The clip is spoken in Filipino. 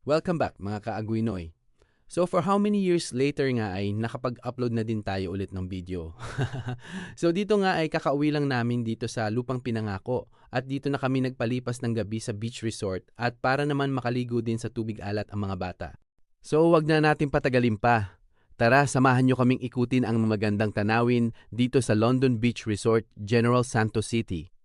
Welcome back mga ka-Aguinoy. So for how many years later nga ay nakapag-upload na din tayo ulit ng video. So dito nga ay kakauwi lang namin dito sa Lupang Pinangako at dito na kami nagpalipas ng gabi sa beach resort at para naman makaligo din sa tubig alat ang mga bata. So wag na natin patagalin pa. Tara, samahan nyo kaming ikutin ang magandang tanawin dito sa London Beach Resort, General Santos City.